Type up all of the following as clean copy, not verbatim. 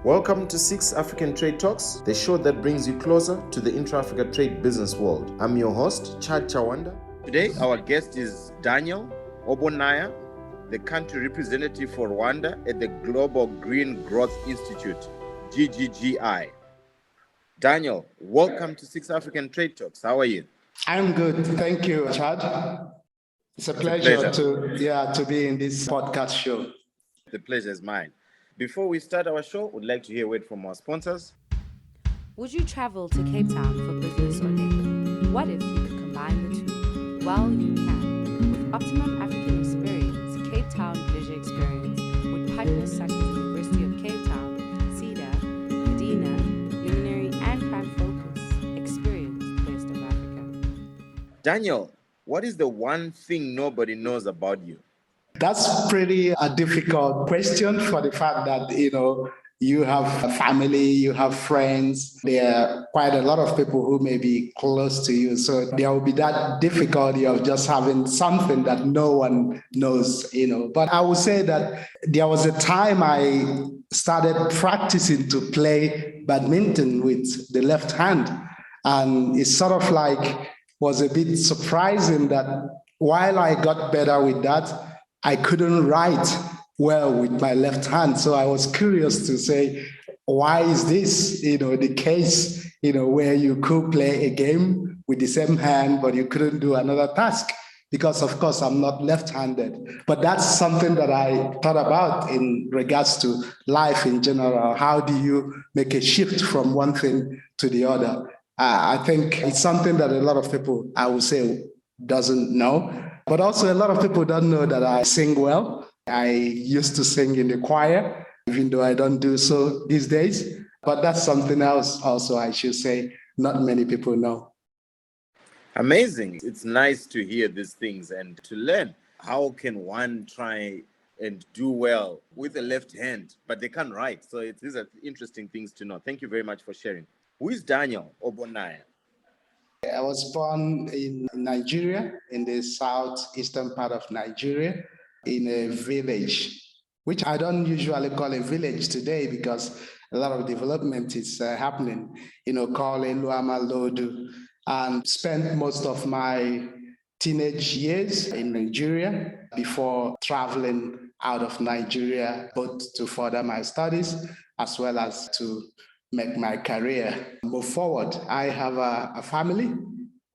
Welcome to 6 African Trade Talks, the show that brings you closer to the intra-Africa trade business world. I'm your host, Chad Chawanda. Today, our guest is Daniel Ogbonnaya, the country representative for Rwanda at the Global Green Growth Institute, GGGI. Daniel, welcome to 6 African Trade Talks. How are you? I'm good. Thank you, Chad. It's a pleasure to be in this podcast show. The pleasure is mine. Before we start our show, we'd like to hear a word from our sponsors. Would you travel to Cape Town for business or leisure? What if you could combine the two? Well, you can. With Optimum African Experience, Cape Town Leisure Experience, with partners such as the University of Cape Town, CEDA, Medina, Luminary, and Prime Focus. Experience the best of Africa. Daniel, what is the one thing nobody knows about you? That's pretty a difficult question for the fact that, you have a family, you have friends. There are quite a lot of people who may be close to you. So there will be that difficulty of just having something that no one knows, But I would say that there was a time I started practicing to play badminton with the left hand. And it's sort of was a bit surprising that while I got better with that, I couldn't write well with my left hand. So I was curious to say, why is this, the case, where you could play a game with the same hand, but you couldn't do another task? Because, of course, I'm not left-handed. But that's something that I thought about in regards to life in general. How do you make a shift from one thing to the other? I think it's something that a lot of people, I would say, doesn't know. But also a lot of people don't know that I sing well. I used to sing in the choir, even though I don't do so these days. But that's something else also, I should say, not many people know. Amazing. It's nice to hear these things and to learn. How can one try and do well with the left hand, but they can't write? So these are interesting things to know. Thank you very much for sharing. Who is Daniel Ogbonnaya? I was born in Nigeria, in the southeastern part of Nigeria, in a village, which I don't usually call a village today because a lot of development is happening, called Eluama Lodu, and spent most of my teenage years in Nigeria before traveling out of Nigeria, both to further my studies as well as to make my career move forward. I have a family,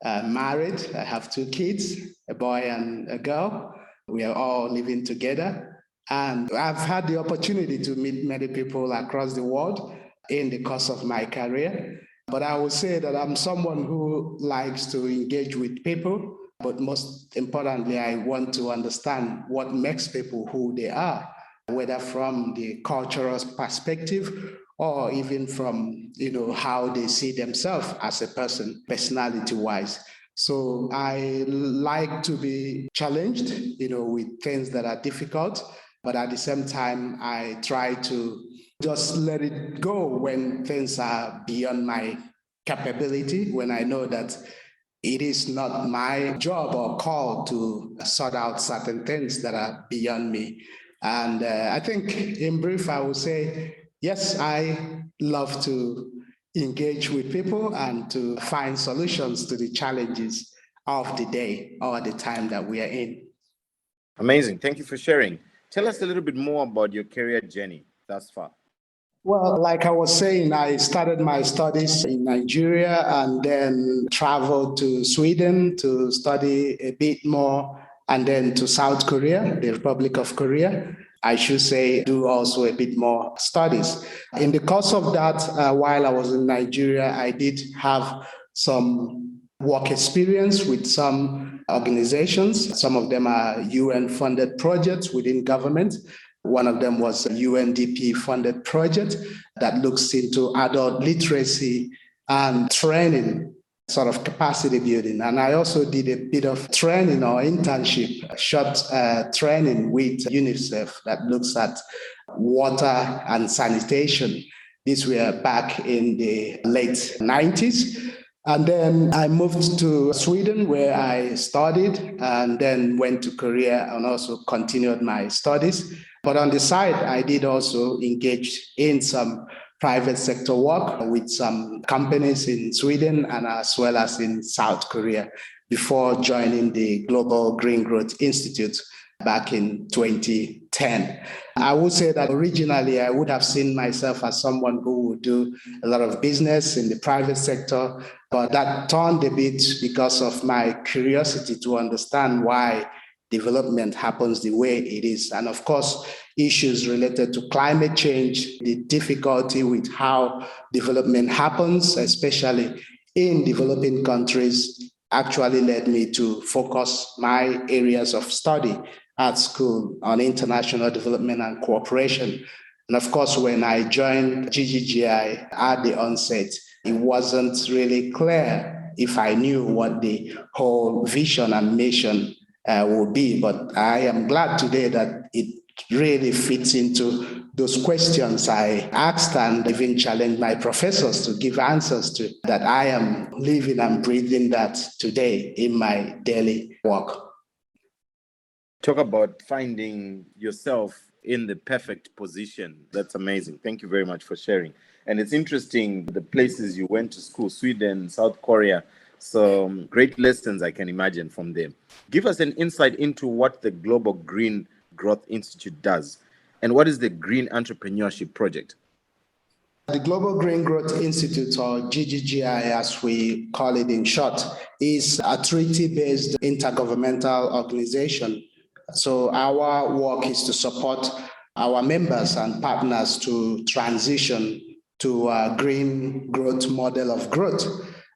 married. I have 2 kids, a boy and a girl. We are all living together. And I've had the opportunity to meet many people across the world in the course of my career. But I would say that I'm someone who likes to engage with people. But most importantly, I want to understand what makes people who they are, whether from the cultural perspective or even from, how they see themselves as a person, personality-wise. So I like to be challenged, with things that are difficult, but at the same time, I try to just let it go when things are beyond my capability, when I know that it is not my job or call to sort out certain things that are beyond me. And I think in brief, I would say, yes, I love to engage with people and to find solutions to the challenges of the day or the time that we are in. Amazing. Thank you for sharing. Tell us a little bit more about your career journey thus far. Well, like I was saying, I started my studies in Nigeria and then traveled to Sweden to study a bit more, and then to South Korea, the Republic of Korea. I should say, do also a bit more studies. In the course of that, while I was in Nigeria, I did have some work experience with some organizations. Some of them are UN-funded projects within government. One of them was a UNDP-funded project that looks into adult literacy and training, sort of capacity building. And I also did a bit of training or internship, short training with UNICEF that looks at water and sanitation. These were back in the late 90s. And then I moved to Sweden where I studied and then went to Korea and also continued my studies. But on the side, I did also engage in some private sector work with some companies in Sweden and as well as in South Korea before joining the Global Green Growth Institute back in 2010. I would say that originally I would have seen myself as someone who would do a lot of business in the private sector, but that turned a bit because of my curiosity to understand why development happens the way it is. And of course, issues related to climate change, the difficulty with how development happens, especially in developing countries, actually led me to focus my areas of study at school on international development and cooperation. And of course, when I joined GGGI at the onset, it wasn't really clear if I knew what the whole vision and mission will be. But I am glad today that it really fits into those questions I asked and even challenged my professors to give answers to, that I am living and breathing that today in my daily work. Talk about finding yourself in the perfect position. That's amazing. Thank you very much for sharing. And it's interesting, the places you went to school, Sweden, South Korea. So great lessons I can imagine from them. Give us an insight into what the Global Green Growth Institute does. And what is the Green Entrepreneurship Project? The Global Green Growth Institute, or GGGI as we call it in short, is a treaty-based intergovernmental organization. So our work is to support our members and partners to transition to a green growth model of growth.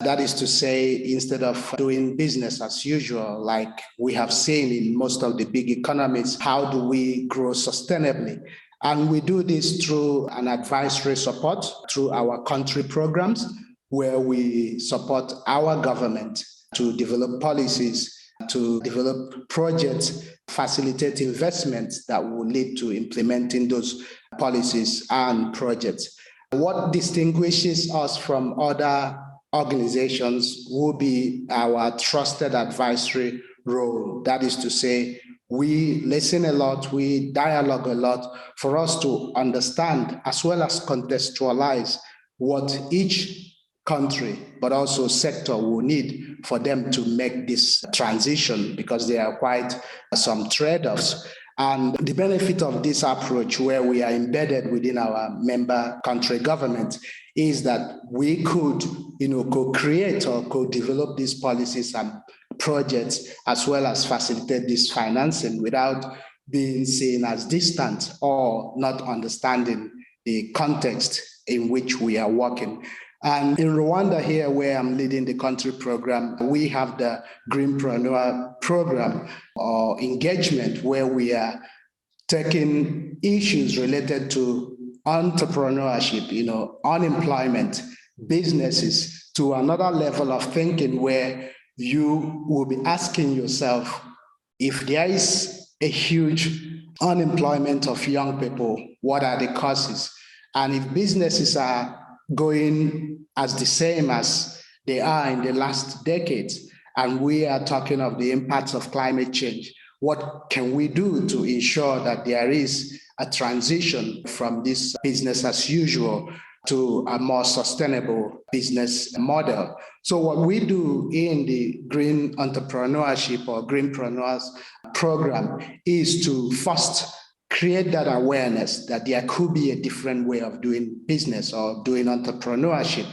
That is to say, instead of doing business as usual, like we have seen in most of the big economies, how do we grow sustainably? And we do this through an advisory support, through our country programs, where we support our government to develop policies, to develop projects, facilitate investments that will lead to implementing those policies and projects. What distinguishes us from other organizations will be our trusted advisory role. That is to say, we listen a lot, we dialogue a lot for us to understand as well as contextualize what each country, but also sector will need for them to make this transition, because there are quite some trade-offs. And the benefit of this approach, where we are embedded within our member country government, is that we could, co-create or co-develop these policies and projects, as well as facilitate this financing without being seen as distant or not understanding the context in which we are working. And in Rwanda here, where I'm leading the country program, we have the Greenpreneur program or engagement, where we are taking issues related to entrepreneurship, unemployment, businesses, to another level of thinking, where you will be asking yourself, if there is a huge unemployment of young people, what are the causes? And if businesses are going as the same as they are in the last decades, and we are talking of the impacts of climate change, what can we do to ensure that there is a transition from this business as usual to a more sustainable business model? So what we do in the Green Entrepreneurship or Greenpreneurs program is to first create that awareness that there could be a different way of doing business or doing entrepreneurship.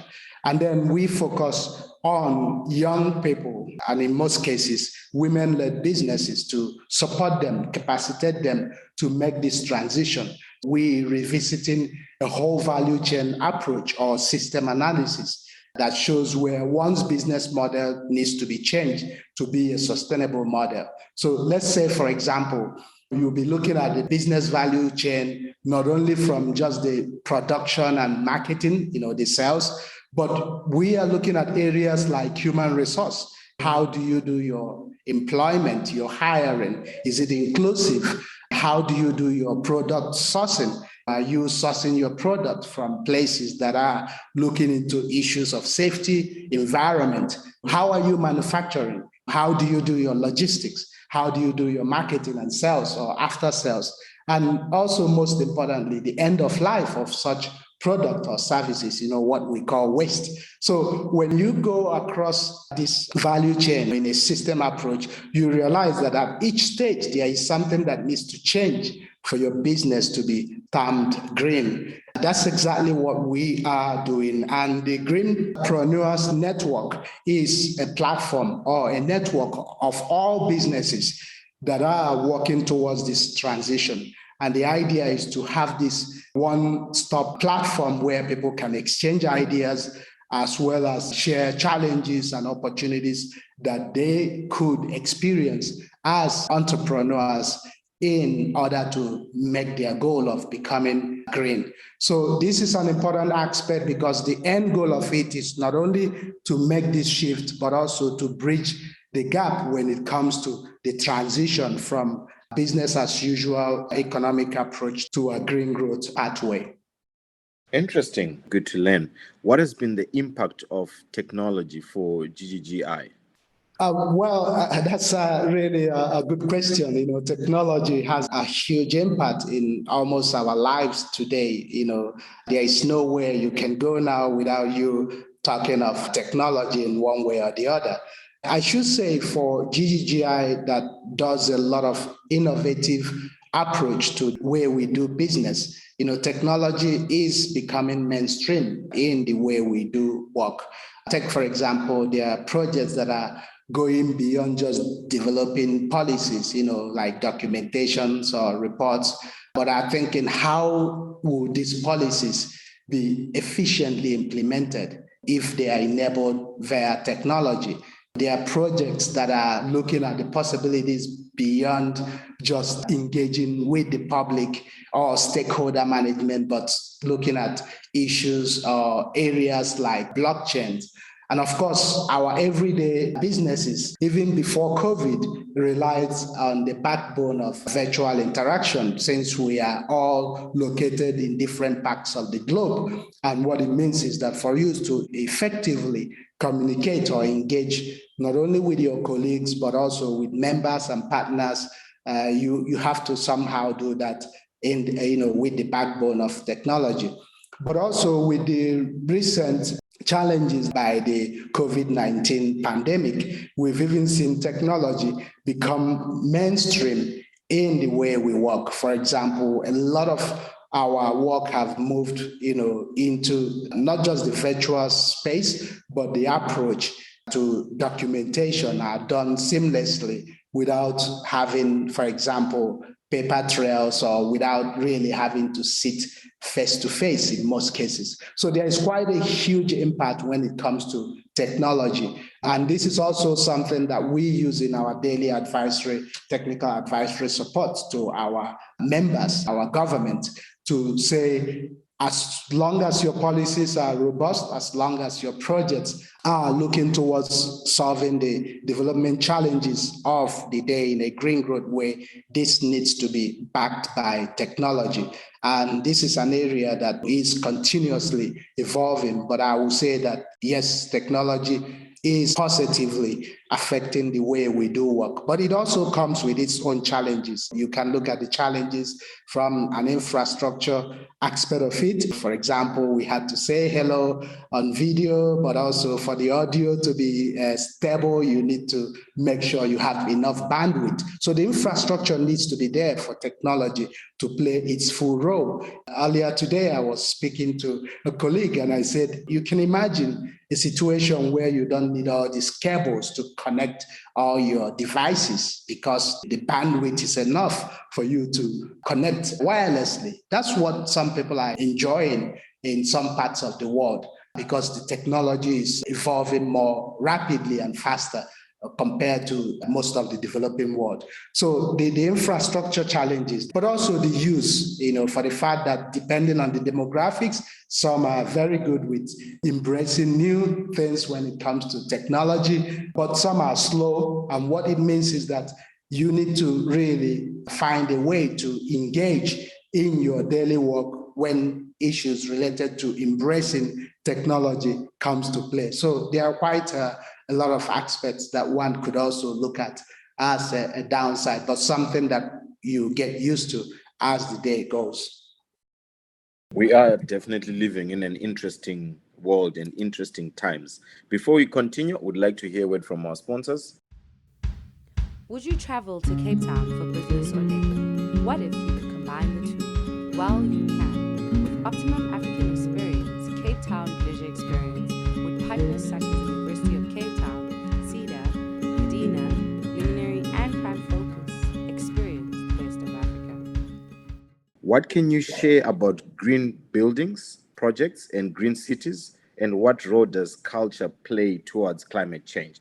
And then we focus on young people, and in most cases, women-led businesses, to support them, capacitate them to make this transition. We revisiting a whole value chain approach or system analysis that shows where one's business model needs to be changed to be a sustainable model. So let's say, for example, you'll be looking at the business value chain, not only from just the production and marketing, the sales, but we are looking at areas like human resource. How do you do your employment, your hiring? Is it inclusive? How do you do your product sourcing? Are you sourcing your product from places that are looking into issues of safety, environment? How are you manufacturing? How do you do your logistics? How do you do your marketing and sales or after sales? And also, most importantly, the end of life of such product or services, what we call waste. So when you go across this value chain in a system approach, you realize that at each stage, there is something that needs to change for your business to be termed green. That's exactly what we are doing. And the Greenpreneurs Network is a platform or a network of all businesses that are working towards this transition. And the idea is to have this one-stop platform where people can exchange ideas as well as share challenges and opportunities that they could experience as entrepreneurs in order to make their goal of becoming green. So this is an important aspect because the end goal of it is not only to make this shift, but also to bridge the gap when it comes to the transition from business as usual economic approach to a green growth pathway. Interesting. Good to learn. What has been the impact of technology for GGGI? That's really a good question. Technology has a huge impact in almost our lives today. There is nowhere you can go now without you talking of technology in one way or the other. I should say for GGGI that does a lot of innovative approach to where we do business. Technology is becoming mainstream in the way we do work. Take, for example, there are projects that are going beyond just developing policies, like documentations or reports, but are thinking how will these policies be efficiently implemented if they are enabled via technology. There are projects that are looking at the possibilities beyond just engaging with the public or stakeholder management, but looking at issues or areas like blockchains. And of course, our everyday businesses, even before COVID, relied on the backbone of virtual interaction since we are all located in different parts of the globe. And what it means is that for you to effectively communicate or engage not only with your colleagues, but also with members and partners, you have to somehow do that with the backbone of technology. But also with the recent challenges by the COVID-19 pandemic, we've even seen technology become mainstream in the way we work. For example, a lot of our work have moved, into not just the virtual space, but the approach to documentation are done seamlessly without having, for example, paper trails or without really having to sit face to face in most cases. So there is quite a huge impact when it comes to technology. And this is also something that we use in our daily technical advisory support to our members, our government, to say, as long as your policies are robust, as long as your projects are looking towards solving the development challenges of the day in a green growth way, this needs to be backed by technology. And this is an area that is continuously evolving. But I will say that, yes, technology is positively affecting the way we do work. But it also comes with its own challenges. You can look at the challenges from an infrastructure aspect of it. For example, we had to say hello on video, but also for the audio to be stable, you need to make sure you have enough bandwidth. So the infrastructure needs to be there for technology to play its full role. Earlier today, I was speaking to a colleague and I said, you can imagine a situation where you don't need all these cables to connect all your devices because the bandwidth is enough for you to connect wirelessly. That's what some people are enjoying in some parts of the world because the technology is evolving more rapidly and faster compared to most of the developing world. So the infrastructure challenges, but also the use, for the fact that depending on the demographics, some are very good with embracing new things when it comes to technology, but some are slow. And what it means is that you need to really find a way to engage in your daily work when issues related to embracing technology comes to play. So there are quite a lot of aspects that one could also look at as a downside, but something that you get used to as the day goes. We are definitely living in an interesting world and interesting times. Before we continue, I would like to hear a word from our sponsors. Would you travel to Cape Town for business or leisure? What if you could combine the two? Well, you can. With Optimum African Experience, Cape Town Leisure Experience, with partners such as the University of Cape Town, CEDA, Medina, Luminary, and Prime Focus. Experience the best of Africa. What can you share about green buildings, projects, and green cities? And what role does culture play towards climate change?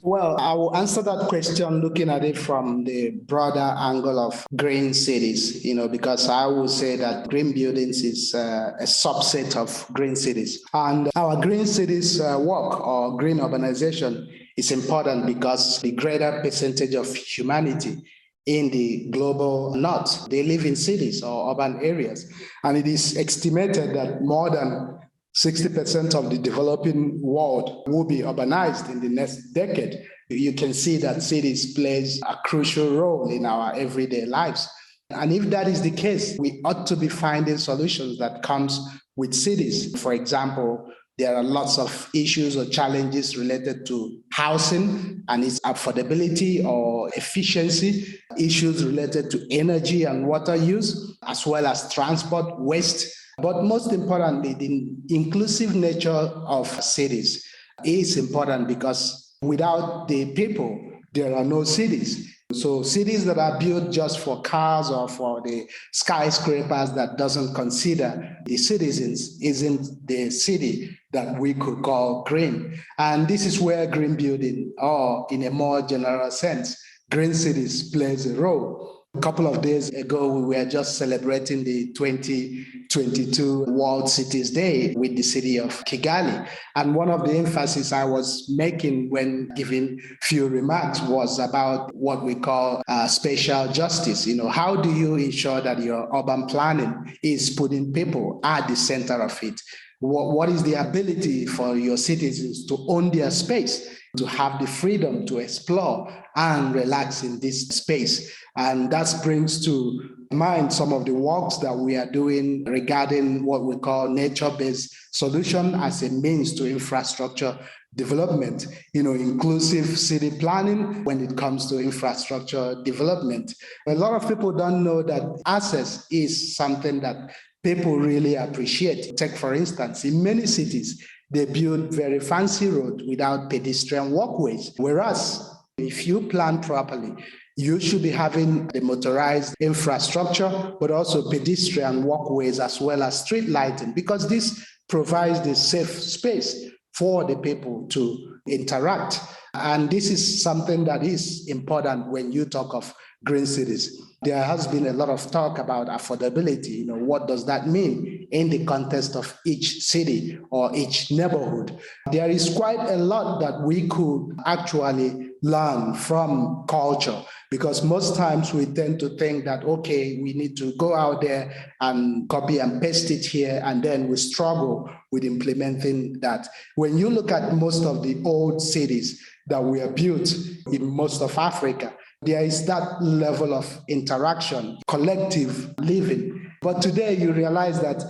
Well, I will answer that question looking at it from the broader angle of green cities, because I will say that green buildings is a subset of green cities. And our green cities work or green urbanization is important because the greater percentage of humanity in the global north, they live in cities or urban areas. And it is estimated that more than 60% of the developing world will be urbanized in the next decade. You can see that cities plays a crucial role in our everyday lives. And if that is the case, we ought to be finding solutions that comes with cities. For example, there are lots of issues or challenges related to housing and its affordability or efficiency, issues related to energy and water use, as well as transport, waste. But most importantly, the inclusive nature of cities is important because without the people, there are no cities. So cities that are built just for cars or for the skyscrapers that doesn't consider the citizens isn't the city that we could call green. And this is where green building, or in a more general sense, green cities plays a role. A couple of days ago, we were just celebrating the 2022 World Cities Day with the city of Kigali. And one of the emphasis I was making when giving few remarks was about what we call spatial justice. How do you ensure that your urban planning is putting people at the center of it? What is the ability for your citizens to own their space, to have the freedom to explore and relax in this space? And that brings to mind some of the works that we are doing regarding what we call nature-based solution as a means to infrastructure development, inclusive city planning when it comes to infrastructure development. A lot of people don't know that access is something that people really appreciate. Take, for instance, in many cities, they build very fancy roads without pedestrian walkways, whereas if you plan properly, you should be having the motorized infrastructure, but also pedestrian walkways as well as street lighting, because this provides the safe space for the people to interact. And this is something that is important when you talk of green cities. There has been a lot of talk about affordability. What does that mean in the context of each city or each neighborhood? There is quite a lot that we could actually learn from culture, because most times we tend to think that, okay, we need to go out there and copy and paste it here, and then we struggle with implementing that. When you look at most of the old cities that were built in most of Africa, there is that level of interaction, collective living. But today you realize that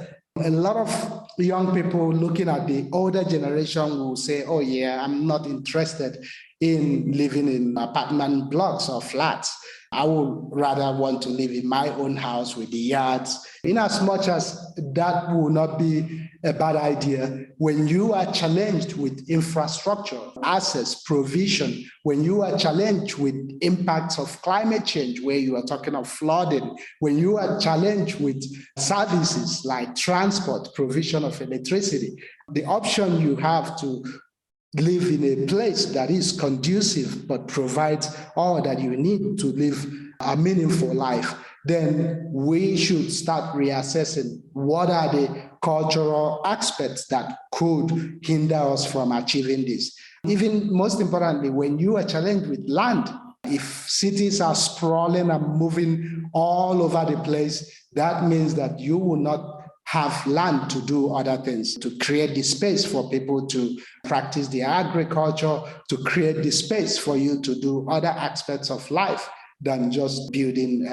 a lot of young people looking at the older generation will say, oh yeah, I'm not interested in living in apartment blocks or flats. I would rather want to live in my own house with the yards. In as much as that will not be a bad idea, when you are challenged with infrastructure, access, provision, when you are challenged with impacts of climate change, where you are talking of flooding, when you are challenged with services like transport, provision of electricity, the option you have to live in a place that is conducive but provides all that you need to live a meaningful life, then we should start reassessing what are the cultural aspects that could hinder us from achieving this. Even most importantly, when you are challenged with land, if cities are sprawling and moving all over the place, that means that you will not have land to do other things, to create the space for people to practice their agriculture, to create the space for you to do other aspects of life. than just building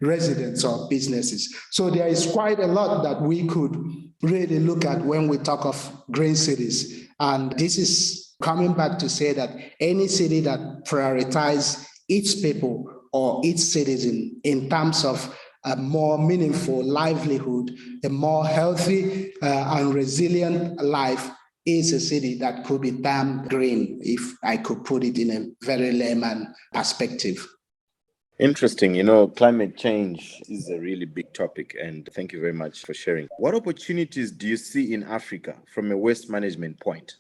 residents or businesses. So there is quite a lot that we could really look at when we talk of green cities. And this is coming back to say that any city that prioritizes its people or its citizen in terms of a more meaningful livelihood, a more healthy and resilient life is a city that could be damn green, if I could put it in a very layman perspective. Interesting. Climate change is a really big topic, and thank you very much for sharing. What opportunities do you see in Africa from a waste management point?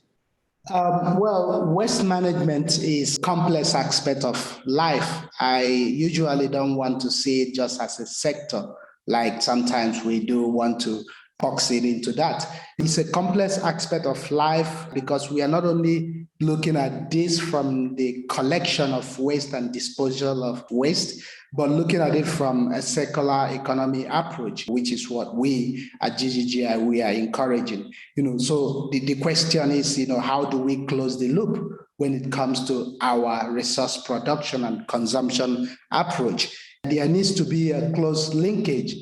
Well, waste management is a complex aspect of life. I usually don't want to see it just as a sector, like sometimes we do want to box it into that. It's a complex aspect of life because we are not only looking at this from the collection of waste and disposal of waste, but looking at it from a circular economy approach, which is what we at GGGI, we are encouraging. So the question is, how do we close the loop when it comes to our resource production and consumption approach? There needs to be a close linkage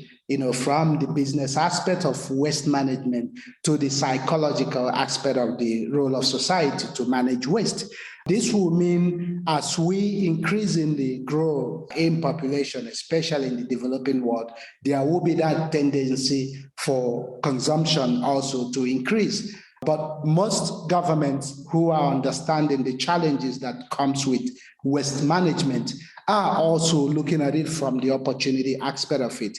from the business aspect of waste management to the psychological aspect of the role of society to manage waste. This will mean as we increase in the growth in population, especially in the developing world, there will be that tendency for consumption also to increase. But most governments who are understanding the challenges that comes with waste management are also looking at it from the opportunity aspect of it.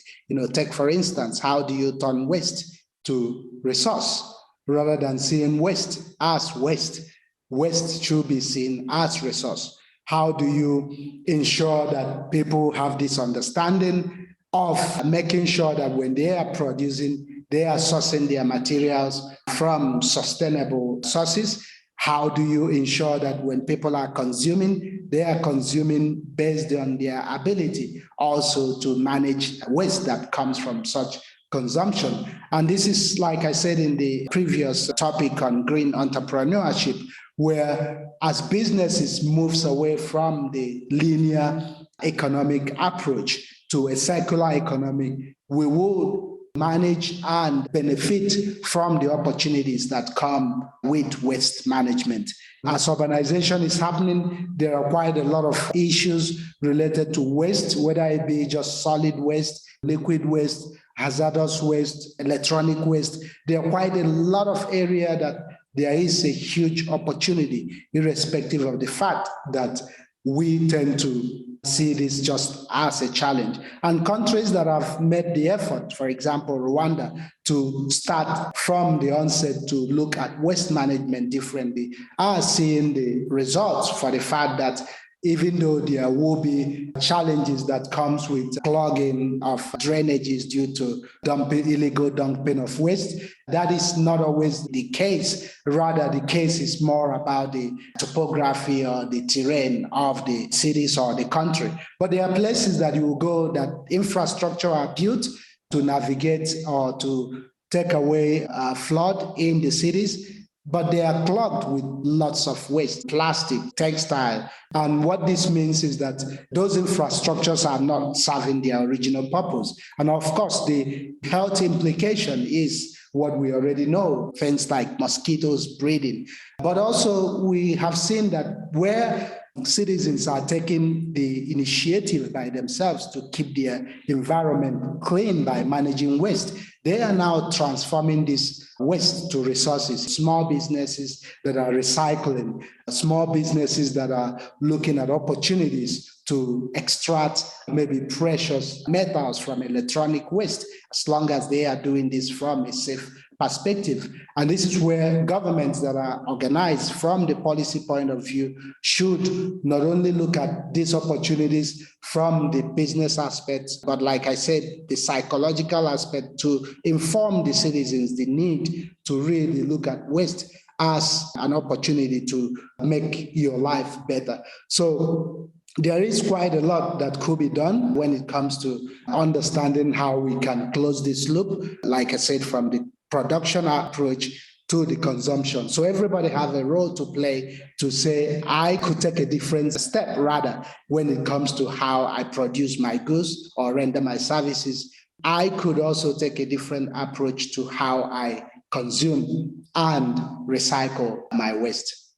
Take for instance, how do you turn waste to resource rather than seeing waste as waste? Waste should be seen as resource. How do you ensure that people have this understanding of making sure that when they are producing, they are sourcing their materials from sustainable sources? How do you ensure that when people are consuming, they are consuming based on their ability also to manage waste that comes from such consumption? And this is, like I said in the previous topic on green entrepreneurship, where as businesses moves away from the linear economic approach to a circular economy, we will manage and benefit from the opportunities that come with waste management. As urbanization is happening, there are quite a lot of issues related to waste, whether it be just solid waste, liquid waste, hazardous waste, electronic waste. There are quite a lot of area that there is a huge opportunity, irrespective of the fact that we tend to see this just as a challenge. And countries that have made the effort, for example, Rwanda, to start from the onset to look at waste management differently, are seeing the results for the fact that even though there will be challenges that comes with clogging of drainages due to illegal dumping of waste, that is not always the case. Rather, the case is more about the topography or the terrain of the cities or the country. But there are places that you will go that infrastructure are built to navigate or to take away flood in the cities, but they are clogged with lots of waste, plastic, textile. And what this means is that those infrastructures are not serving their original purpose. And of course, the health implication is what we already know, things like mosquitoes breeding. But also we have seen that where citizens are taking the initiative by themselves to keep their environment clean by managing waste, they are now transforming this waste to resources. Small businesses that are recycling, small businesses that are looking at opportunities to extract maybe precious metals from electronic waste, as long as they are doing this from a safe perspective. And this is where governments that are organized from the policy point of view should not only look at these opportunities from the business aspect, but like I said, the psychological aspect to inform the citizens the need to really look at waste as an opportunity to make your life better. So there is quite a lot that could be done when it comes to understanding how we can close this loop, like I said, from the production approach to the consumption. So everybody has a role to play to say, I could take a different step rather when it comes to how I produce my goods or render my services. I could also take a different approach to how I consume and recycle my waste.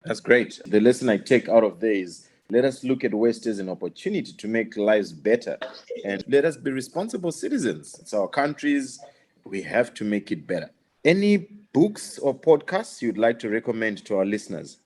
That's great. The lesson I take out of there is let us look at waste as an opportunity to make lives better, and let us be responsible citizens. It's our countries. We have to make it better. Any books or podcasts you'd like to recommend to our listeners?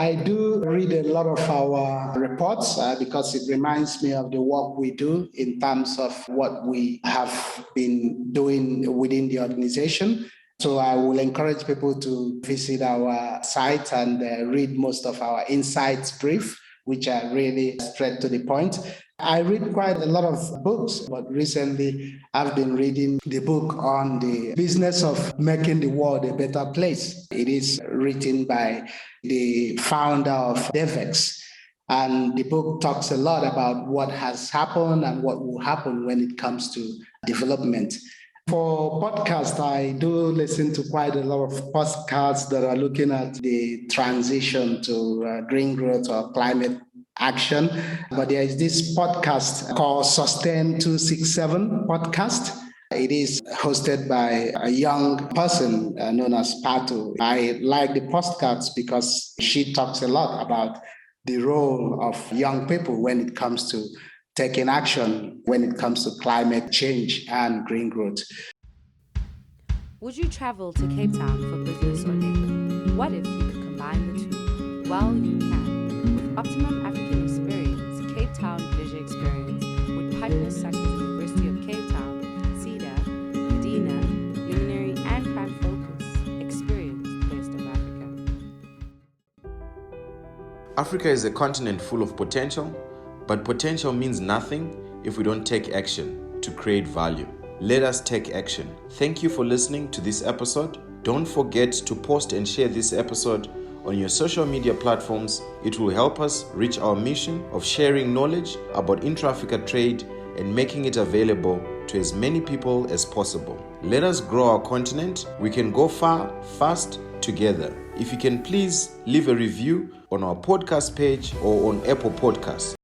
I do read a lot of our reports because it reminds me of the work we do in terms of what we have been doing within the organization. So I will encourage people to visit our site and read most of our insights brief, which are really straight to the point. I read quite a lot of books, but recently I've been reading the book on the business of making the world a better place. It is written by the founder of Devex. And the book talks a lot about what has happened and what will happen when it comes to development. For podcasts, I do listen to quite a lot of podcasts that are looking at the transition to green growth or climate action. But there is this podcast called Sustain 267 podcast. It is hosted by a young person known as Patu. I like the podcasts because she talks a lot about the role of young people when it comes to taking action, when it comes to climate change and green growth. Would you travel to Cape Town for business or leisure? What if you could combine the two? Well, you can. With Optimum African Experience, Cape Town Leisure Experience, with partners such as the University of Cape Town, CEDA, Medina, Luminary, and Prime Focus. Experience the best of Africa. Africa is a continent full of potential, but potential means nothing if we don't take action to create value. Let us take action. Thank you for listening to this episode. Don't forget to post and share this episode on your social media platforms. It will help us reach our mission of sharing knowledge about intra-Africa trade and making it available to as many people as possible. Let us grow our continent. We can go far, fast, together. If you can please leave a review on our podcast page or on Apple Podcasts.